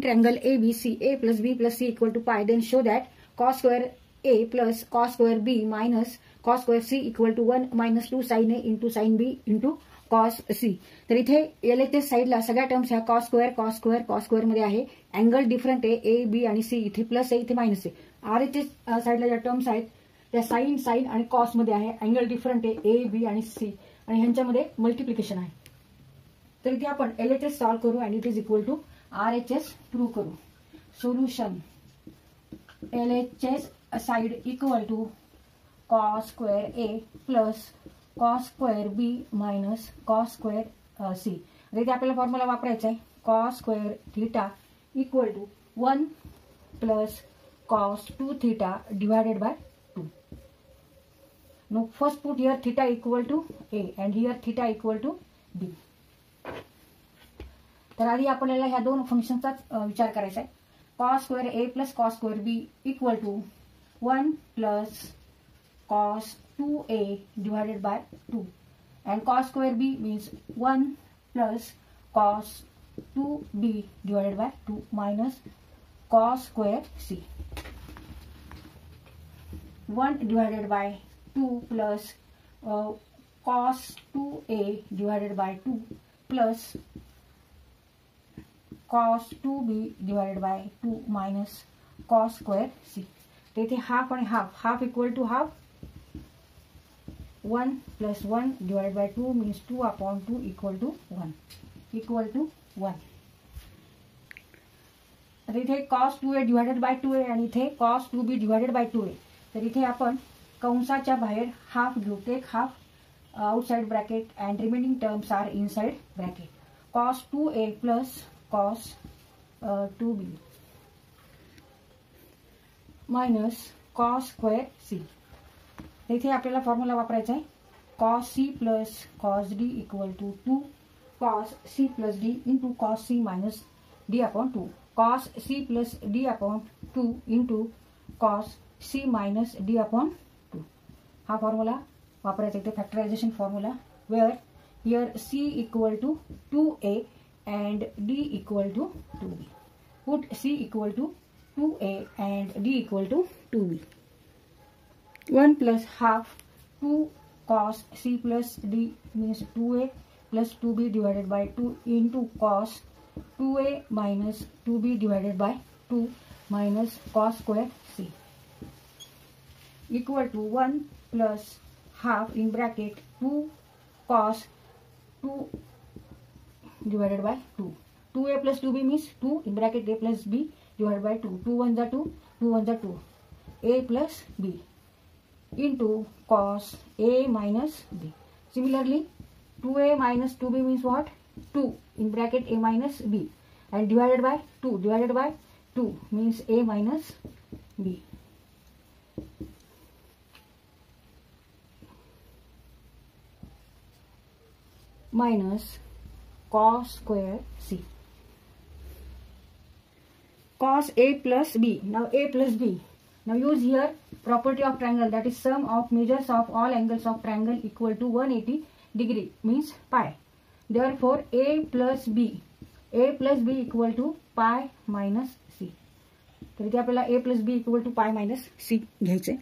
triangle ABC, a plus b plus c equal to pi, then show that cos square a plus cos square b minus cos square c equal to 1 minus 2 sin a into sin b into cos c. तर इथे LHS साइडला सगळ्या terms ह्या cos square मध्ये आहे. Angle different आहे a b आणि c, इथे प्लस आहे इथे मायनस आहे. RHS साइडला ज्या टर्म्स आहेत त्या साइन आणि कॉस मध्ये आहे. अँगल डिफरंट आहे a b आणि c आणि ह्यांच्यामध्ये मल्टिप्लिकेशन आहे. तर इथे आपण LHS सॉल्व करू आणि it is equal to RHS prove करू. Solution LHS side equal to cos square a plus cos square b minus cos square c. इथे आपल्याला फॉर्म्युला वापरायचा आहे cos square theta equal to 1 plus cos 2 theta divided by 2. Now first put here theta equal to a and here theta equal to b. तर आधी आपल्याला ह्या दोन फंक्शनचा विचार करायचा आहे. cos square a plus cos square b equal to 1 plus cos 2a divided by 2 and cos square b means 1 plus cos 2b divided by 2 minus cos square c. 1 divided by 2 plus cos 2a divided by 2 plus cos 2b divided by 2 minus cos square c. तर इथे half आणि half equal to half. 1 plus 1 divided by 2 means 2 upon 2 equal to 1. आता इथे cos 2a divided by 2a आणि इथे cos 2b divided by 2a. तर इथे आपण कंसाच्या बाहेर हाफ घेऊ. Take half outside bracket and remaining terms are inside bracket. cos 2a plus cos 2b minus cos square c. इथे आपल्याला फॉर्म्युला वापरायचा आहे cos c plus cos d equal to 2 cos c plus d into cos c minus d upon 2. cos c plus d upon 2 into cos c minus d upon 2. हा formula वापरायचा इथे factorisation formula where here c equal to 2a and d equal to 2b. Put c equal to 2a and d equal to 2b. 1 plus half 2 cos c plus d means 2a plus 2b divided by 2 into cos 2a minus 2b divided by 2 minus cos square c equal to 1 plus half in bracket 2 cos 2 divided by 2. 2a plus 2b means 2 in bracket a plus b divided by 2. 2 1 2, 2 1 2. a plus b into cos a minus b. Similarly, 2a minus 2b means what? 2 in bracket a minus b and divided by 2 means a minus b. Minus cos square c. Cos a plus b. Now a plus b. Now use here property of triangle, that is sum of measures of all angles of triangle equal to 180 degree means pi. Therefore a plus b equal to pi minus c. तर इथे आपल्याला a plus b equal to pi minus c घ्यायचे.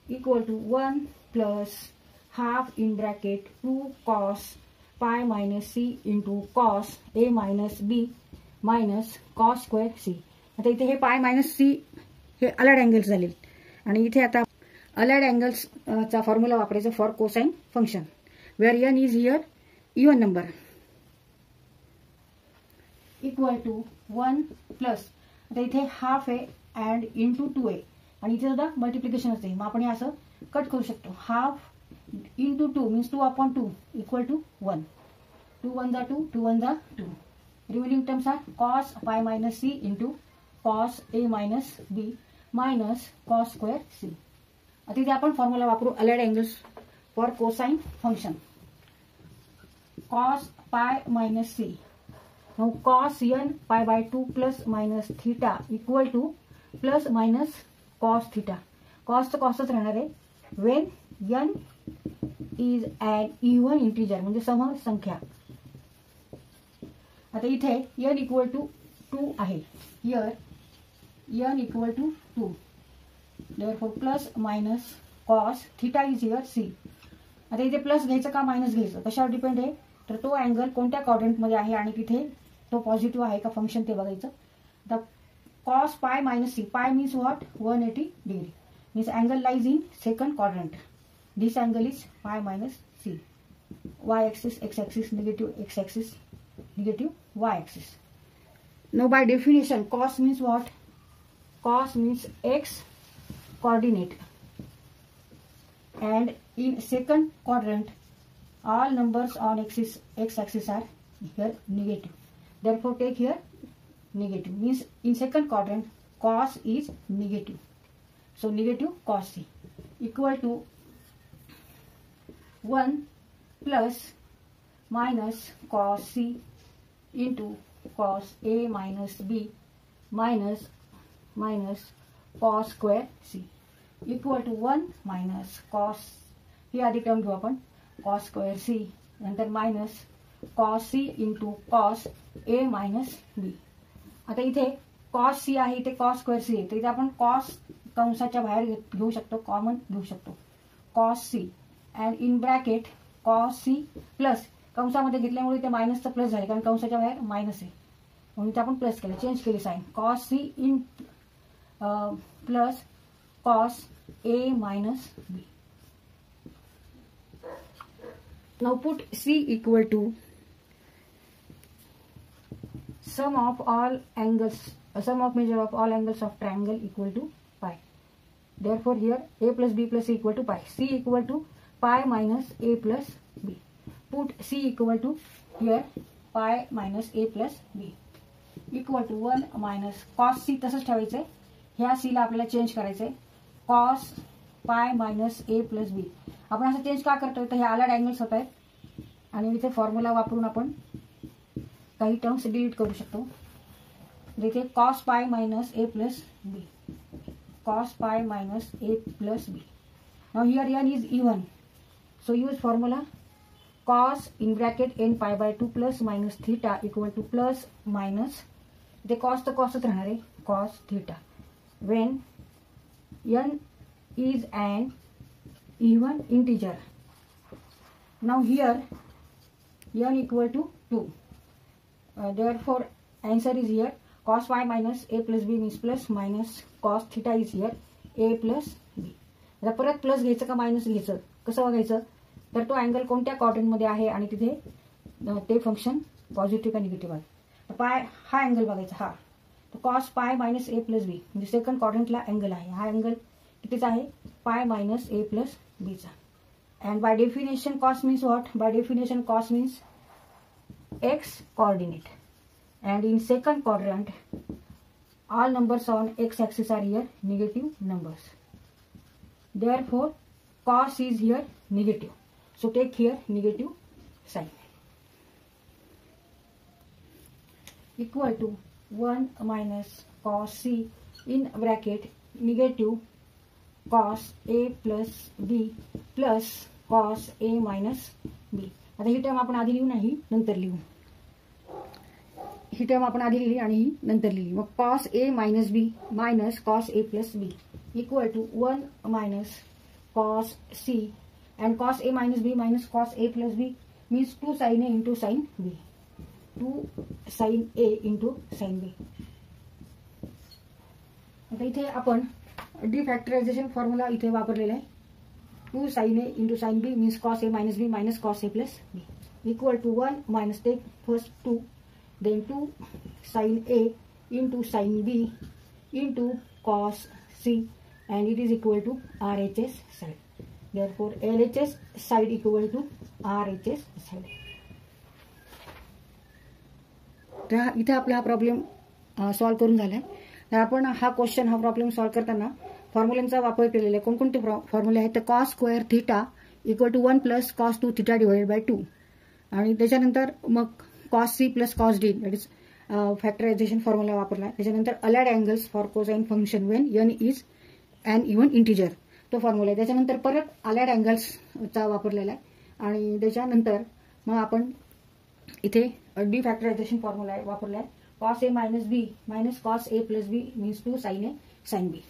Equal to 1 plus half in bracket 2 cos pi minus c into cos a minus b minus cos square c. आता इथे हे pi minus c हे allied angles झाले आणि इथे आता allied angles चा फॉर्म्युला वापरायचा for cosine function where n is here even number equal to 1 plus आता इथे हाफ आहे अँड इंटू 2 आहे आणि इथे सुद्धा मल्टिप्लिकेशन असते. मग आपण हे असं कट करू शकतो. Half into 2 means 2 upon 2 equal to 1. 2 1 जा 2, 2 1 जा 2. Remaining terms are cos pi minus c into cos a minus b minus cos square c. आता इथे आपण फॉर्म्युला वापरू allied angles for cosine function. cos pi minus c. Now cos n pi by 2 plus minus theta equal to plus minus cos theta. cos तर cosच राहणार आहे when n is an even integer म्हणजे सम संख्या. आता इथे n equal to 2 आहे. Here n equal to 2. Therefore plus minus cos theta is here c. आता इथे प्लस घ्यायचं का मायनस घ्यायचं कशावर डिपेंड आहे, तर तो अँगल कोणत्या क्वाड्रंटमध्ये आहे आणि तिथे तो पॉझिटिव्ह आहे का फंक्शन ते बघायचं. The cos pi minus c, pi means what 180 degree, means angle lies in second quadrant. This angle is pi minus c. y axis, x axis, negative x axis, negative y axis. Now by definition cos means what? Cos means x coordinate, and in second quadrant all numbers on x axis are here negative. Therefore take here negative, means in second quadrant cos is negative. So negative cos c equal to 1 plus minus cos c into cos a minus b minus cos square c equal to 1 minus cos, ही आधी term घेऊ आपण, cos square c, नंतर minus cos c into cos a minus b. आता इथे cos c आहे, इथे cos square c आहे, तर इथे आपण cos कंसाच्या बाहेर घेऊ शकतो, कॉमन घेऊ शकतो cos c, and in bracket cos c plus कंसामध्ये घेतल्यामुळे इथे मायनसचा प्लस झाले, कारण कंसाच्या बाहेर मायनस आहे म्हणून इथे आपण प्लस केलं, चेंज केली sign. cos c in plus cos a minus b. Now put c equal to sum of all angles, sum of measure of all angles of triangle equal to pi. Therefore here a plus b plus c equal to pi. c equal to pi minus a plus b. Put c equal to here pi minus a plus b equal to 1 minus cos c तसंच ठेवायचंय, ह्या c ला आपल्याला change करायचंय cos pi minus a plus b. आपण असं change का करतोय, तर हे अलग अँगल्स होत आहेत आणि इथे फॉर्म्युला वापरून आपण काही टर्म्स डिलीट करू शकतो. इथे cos pi minus a plus b, cos pi minus a plus b. Now here n is even, so use formula cos in bracket n pi by 2 plus minus theta equal to plus minus, इथे cos तर cosच राहणार आहे, cos theta when n is an even integer. Now here n equal to 2. Therefore answer is here cos y minus a plus b means plus minus cos theta is here a plus b. आता परत plus घ्यायचं का minus घ्यायचं, कसं बघायचं, तर तो angle कोणत्या क्वाड्रंटमध्ये आहे आणि तिथे ते फंक्शन पॉझिटिव्ह का निगेटिव्ह आहे. पाय हा अँगल बघायचा, हा तर cos pi minus a plus बी म्हणजे सेकंड क्वाड्रंटला अँगल आहे, हा अँगल कितीचा आहे पाय मायनस a प्लस बीचा. And by definition cos means what, by definition cos means x coordinate, and in second quadrant all numbers on x axis are here negative numbers. Therefore cos is here negative, so take here negative sign equal to 1 minus cos c in bracket negative cos a plus b plus cos a minus b. आता ही term आपण आधी लिहू नाही नंतर लिहू, ही term आपण आधी लिहिली आणि ही नंतर लिहिली. मग cos a minus b minus cos a plus b equal to 1 minus cos c, and cos a minus b minus cos a plus b means 2 sin a into sin b, 2 sin a into sin b. आता इथे आपण डिफॅक्टरायझेशन formula इथे वापरलेला आहे. 2 sin a into sin b means cos a minus b minus cos a plus b equal to 1 minus, take first 2, then 2 sin a into sin b into cos c, and it is equal to RHS side. Therefore LHS side equal to RHS side. तर इथे आपला हा problem solve करून झालाय. तर आपण हा question, हा प्रॉब्लेम सॉल्व्ह करताना फॉर्म्युलांचा वापर केलेला आहे. कोणकोणते फॉर्म्युले आहेत, तर cos square theta equal to 1 plus cos 2 theta divided by 2, आणि त्याच्यानंतर मग cos c plus cos d, that is factorisation formula वापरला. त्याच्यानंतर allied angles for cosine function when n is an even integer, तो फॉर्म्युला आहे. त्याच्यानंतर परत allied अँगल्सचा वापरलेला आहे आणि त्याच्यानंतर मग आपण इथे डिफॅक्टरायझेशन फॉर्म्युला वापरला आहे. cos A minus B minus cos A plus B means to sin A sin B.